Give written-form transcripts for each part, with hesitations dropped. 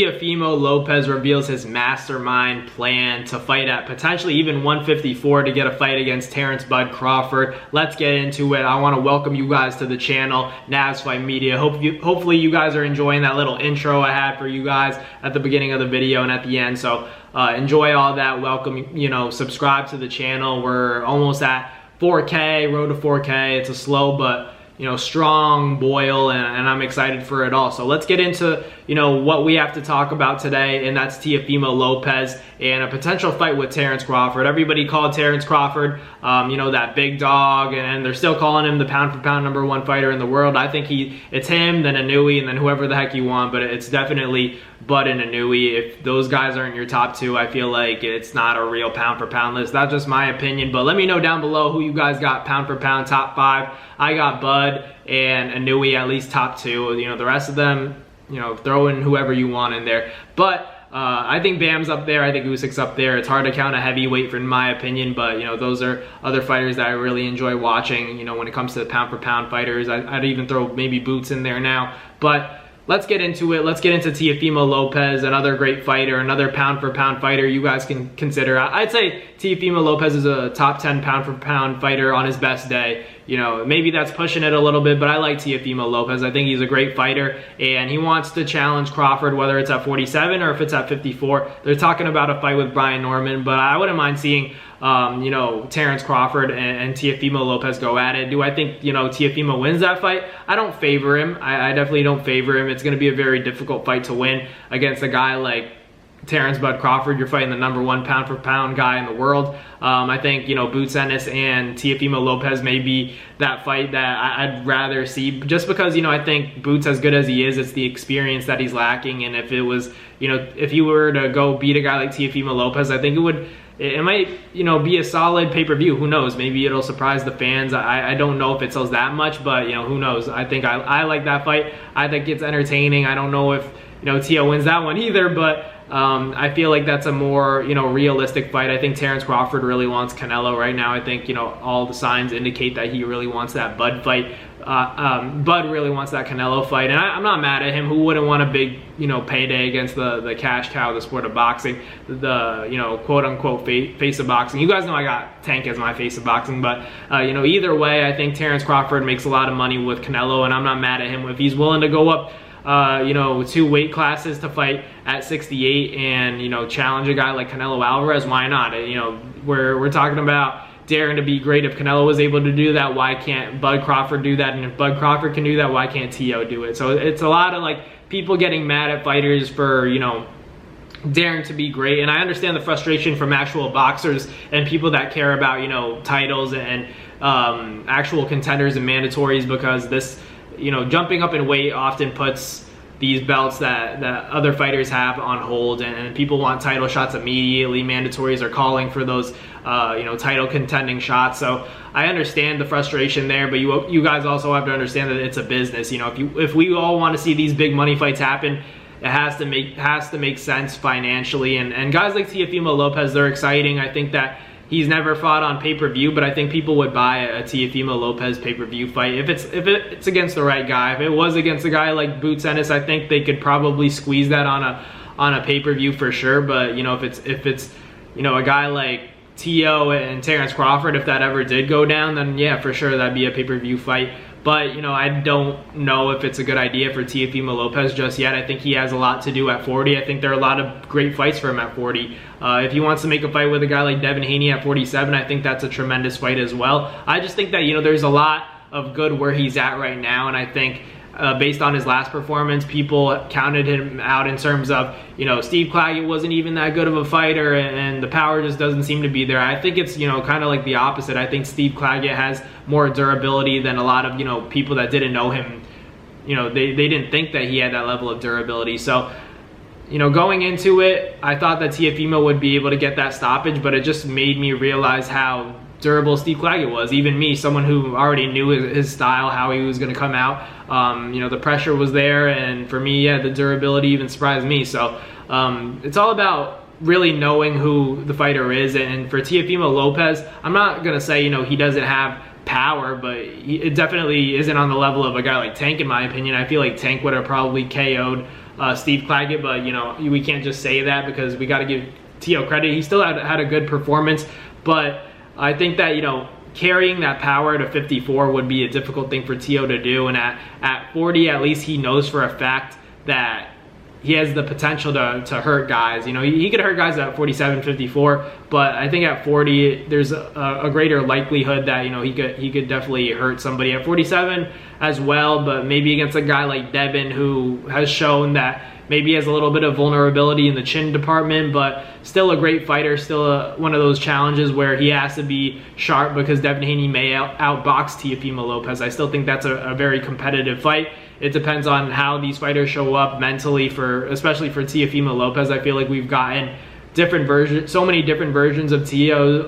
Teofimo Lopez reveals his mastermind plan to fight at potentially even 154 to get a fight against Terence "Bud" Crawford. Let's get into it. I want to welcome you guys to the channel, Navs Fight Media. Hopefully you guys are enjoying that little intro I had for you guys at the beginning of the video and at the end. So enjoy all that. Welcome, subscribe to the channel. We're almost at 4K, road to 4K. It's a slow but strong boil, and I'm excited for it all. So let's get into what we have to talk about today, and that's Teofimo Lopez and a potential fight with Terence Crawford. Everybody called Terence Crawford that big dog, and they're still calling him the pound for pound #1 fighter in the world. I think it's him, then Inoue, and then whoever the heck you want, but it's definitely Bud and Inoue. If those guys aren't your top two, I feel like it's not a real pound for pound list. That's just my opinion, but let me know down below who you guys got pound for pound top 5. I got Bud and Inoue at least top 2. The rest of them, throw in whoever you want in there. But I think Bam's up there. I think Usyk's up there. It's hard to count a heavyweight, in my opinion, but those are other fighters that I really enjoy watching. When it comes to the pound for pound fighters, I'd even throw maybe Boots in there now. But let's get into it. Let's get into Teofimo Lopez, another great fighter, another pound for pound fighter you guys can consider. I'd say Teofimo Lopez is a top 10 pound for pound fighter on his best day. Maybe that's pushing it a little bit, but I like Teofimo Lopez. I think he's a great fighter, and he wants to challenge Crawford, whether it's at 47 or if it's at 54. They're talking about a fight with Brian Norman, but I wouldn't mind seeing Terence Crawford and Teofimo Lopez go at it. Do I think, Teofimo wins that fight? I don't favor him. I definitely don't favor him. It's going to be a very difficult fight to win against a guy like Terence "Bud" Crawford. You're fighting the #1 pound for pound guy in the world. I think, Boots Ennis and Teofimo Lopez may be that fight that I'd rather see, just because, I think Boots, as good as he is, it's the experience that he's lacking. And if it was, if he were to go beat a guy like Teofimo Lopez, I think it might, be a solid pay-per-view. Who knows? Maybe it'll surprise the fans. I don't know if it sells that much, but, who knows? I think I like that fight. I think it's entertaining. I don't know if, Teo wins that one either, but I feel like that's a more, realistic fight. I think Terence Crawford really wants Canelo right now. I think, all the signs indicate that he really wants that Bud fight. Bud really wants that Canelo fight, and I'm not mad at him. Who wouldn't want a big, payday against the cash cow of the sport of boxing, the, quote-unquote face of boxing. You guys know I got Tank as my face of boxing, but, either way, I think Terence Crawford makes a lot of money with Canelo, and I'm not mad at him. If he's willing to go up 2 weight classes to fight at 68 and, challenge a guy like Canelo Alvarez, why not? We're talking about daring to be great. If Canelo was able to do that, why can't Bud Crawford do that? And if Bud Crawford can do that, why can't Teo do it? So it's a lot of people getting mad at fighters for, daring to be great. And I understand the frustration from actual boxers and people that care about, titles and actual contenders and mandatories, because this, jumping up in weight often puts these belts that other fighters have on hold, and people want title shots immediately. Mandatories are calling for those, title contending shots. So I understand the frustration there, but you guys also have to understand that it's a business. If we all want to see these big money fights happen, it has to make sense financially. And guys like Teofimo Lopez, they're exciting. I think that he's never fought on pay-per-view, but I think people would buy a Teofimo Lopez pay-per-view fight if it's against the right guy. If it was against a guy like Boots Ennis, I think they could probably squeeze that on a pay-per-view for sure. But if it's a guy like Teo and Terence Crawford, if that ever did go down, then yeah, for sure that'd be a pay-per-view fight. But, I don't know if it's a good idea for Teofimo Lopez just yet. I think he has a lot to do at 40. I think there are a lot of great fights for him at 40. If he wants to make a fight with a guy like Devin Haney at 47, I think that's a tremendous fight as well. I just think that, there's a lot of good where he's at right now, and I think based on his last performance, people counted him out in terms of, Steve Claggett wasn't even that good of a fighter, and the power just doesn't seem to be there. I think it's, kind of like the opposite. I think Steve Claggett has more durability than a lot of, people that didn't know him. They didn't think that he had that level of durability. So, going into it, I thought that Teofimo would be able to get that stoppage, but it just made me realize how durable Steve Claggett was. Even me, someone who already knew his style, how he was going to come out, the pressure was there, and for me, yeah, the durability even surprised me. So it's all about really knowing who the fighter is. And for Teofimo Lopez, I'm not going to say, he doesn't have power, but it definitely isn't on the level of a guy like Tank, in my opinion. I feel like Tank would have probably KO'd Steve Claggett, but, you know, we can't just say that because we got to give Teo credit. He still had a good performance, but I think that, you know, carrying that power to 54 would be a difficult thing for Teo to do, and at 40, at least he knows for a fact that he has the potential to hurt guys. You know, he could hurt guys at 47, 54, but I think at 40, there's a greater likelihood that, you know, he could definitely hurt somebody at 47 as well, but maybe against a guy like Devin, who has shown that maybe he has a little bit of vulnerability in the chin department, but still a great fighter, still one of those challenges where he has to be sharp because Devin Haney may outbox Teofimo Lopez. I still think that's a very competitive fight. It depends on how these fighters show up mentally, especially for Teofimo Lopez. I feel like we've gotten different versions, so many different versions of Teo.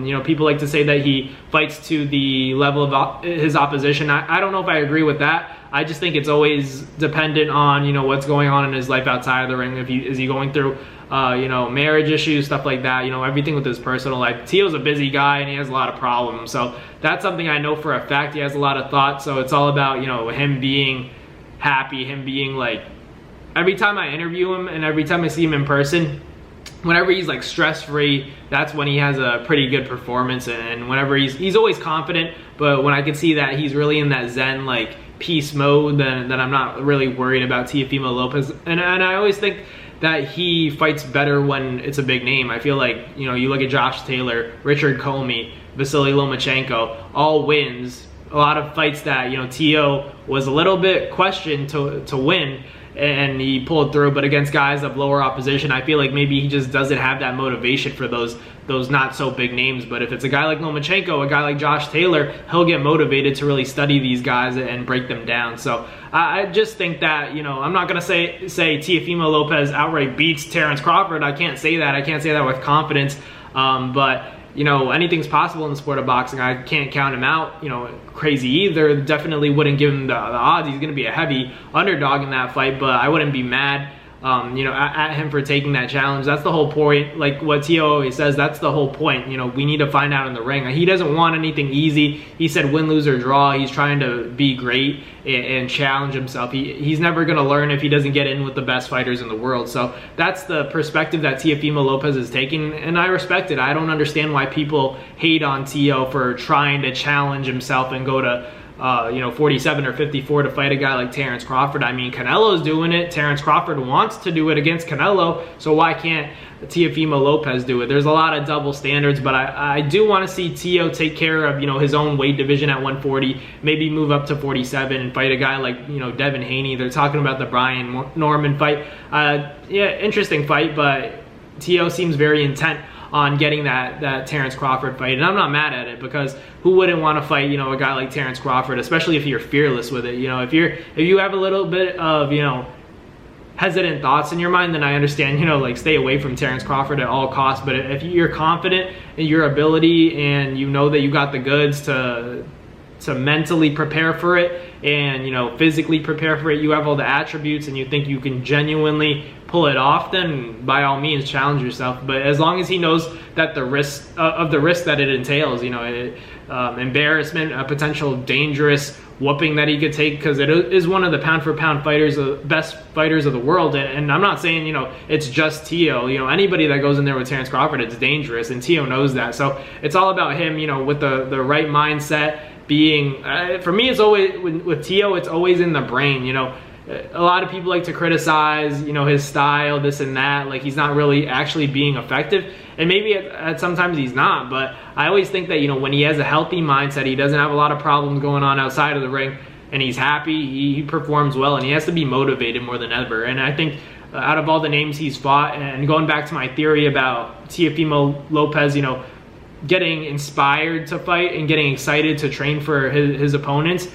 You know, people like to say that he fights to the level of his opposition. I don't know if I agree with that. I just think it's always dependent on, you know, what's going on in his life outside of the ring. Is he going through, you know, marriage issues, stuff like that, you know, everything with his personal life. Teo's a busy guy and he has a lot of problems. So that's something I know for a fact. He has a lot of thoughts. So it's all about, you know, him being happy, him being like, every time I interview him and every time I see him in person, whenever he's like stress-free, that's when he has a pretty good performance. And whenever he's always confident, but when I can see that he's really in that zen, like, peace mode, then I'm not really worried about Teofimo Lopez. And I always think that he fights better when it's a big name. I feel like, you know, you look at Josh Taylor, Richard Comey, Vasily Lomachenko, all wins. A lot of fights that, you know, Teo was a little bit questioned to win, and he pulled through. But against guys of lower opposition, I feel like maybe he just doesn't have that motivation for those not so big names. But if it's a guy like Lomachenko, a guy like Josh Taylor, he'll get motivated to really study these guys and break them down. So I just think that, you know, I'm not gonna say Teofimo Lopez outright beats Terence Crawford. I can't say that. I can't say that with confidence. But you know, anything's possible in the sport of boxing. I can't count him out, you know, crazy either. Definitely wouldn't give him the odds. He's going to be a heavy underdog in that fight, but I wouldn't be mad, you know, at him for taking that challenge. That's the whole point. Like what Teo always says, that's the whole point. You know, we need to find out in the ring. He doesn't want anything easy. He said win, lose, or draw. He's trying to be great and challenge himself. He's never going to learn if he doesn't get in with the best fighters in the world. So that's the perspective that Teofimo Lopez is taking, and I respect it. I don't understand why people hate on Teo for trying to challenge himself and go to you know, 47 or 54 to fight a guy like Terence Crawford. I mean, Canelo's doing it. Terence Crawford wants to do it against Canelo, so why can't Teofimo Lopez do it? There's a lot of double standards, but I do want to see Teo take care of, you know, his own weight division at 140, maybe move up to 47 and fight a guy like, you know, Devin Haney. They're talking about the Brian Norman fight. Yeah, interesting fight, but Teo seems very intent on getting that Terence Crawford fight, and I'm not mad at it, because who wouldn't want to fight, you know, a guy like Terence Crawford, especially if you're fearless with it. You know, if you have a little bit of, you know, hesitant thoughts in your mind, then I understand, you know, like, stay away from Terence Crawford at all costs. But if you're confident in your ability and you know that you got the goods to mentally prepare for it and, you know, physically prepare for it, you have all the attributes and you think you can genuinely pull it off, then by all means challenge yourself. But as long as he knows that the risk that it entails, you know, embarrassment, a potential dangerous whooping that he could take, because it is one of the pound for pound fighters, best fighters of the world. And I'm not saying, you know, it's just Teo. You know, anybody that goes in there with Terence Crawford, it's dangerous, and Teo knows that. So it's all about him, you know, with the right mindset. Being for me, it's always with Teo, it's always in the brain. You know, a lot of people like to criticize, you know, his style, this and that, like he's not really actually being effective, and maybe at sometimes he's not. But I always think that, you know, when he has a healthy mindset, he doesn't have a lot of problems going on outside of the ring, and he's happy, he performs well, and he has to be motivated more than ever. And I think out of all the names he's fought, and going back to my theory about Teofimo Lopez, you know, getting inspired to fight and getting excited to train for his opponents,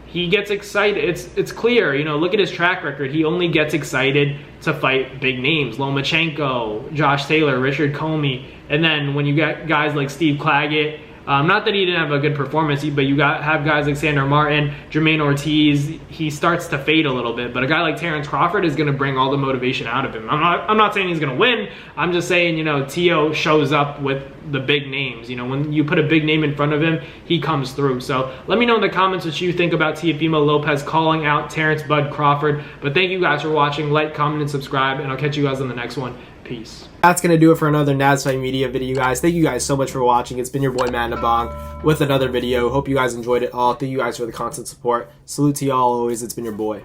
he gets excited. It's clear, you know, look at his track record. He only gets excited to fight big names, Lomachenko, Josh Taylor, Richard Comey. And then when you got guys like Steve Claggett, Not that he didn't have a good performance, but you have guys like Sandor Martin, Jermaine Ortiz. He starts to fade a little bit, but a guy like Terence Crawford is going to bring all the motivation out of him. I'm not saying he's going to win. I'm just saying, you know, Teo shows up with the big names. You know, when you put a big name in front of him, he comes through. So let me know in the comments what you think about Teofimo Lopez calling out Terence Bud Crawford. But thank you guys for watching. Like, comment, and subscribe, and I'll catch you guys on the next one. Peace. That's going to do it for another Naz Fight Media video, guys. Thank you guys so much for watching. It's been your boy, Matt Nabong, with another video. Hope you guys enjoyed it all. Thank you guys for the constant support. Salute to y'all always. It's been your boy.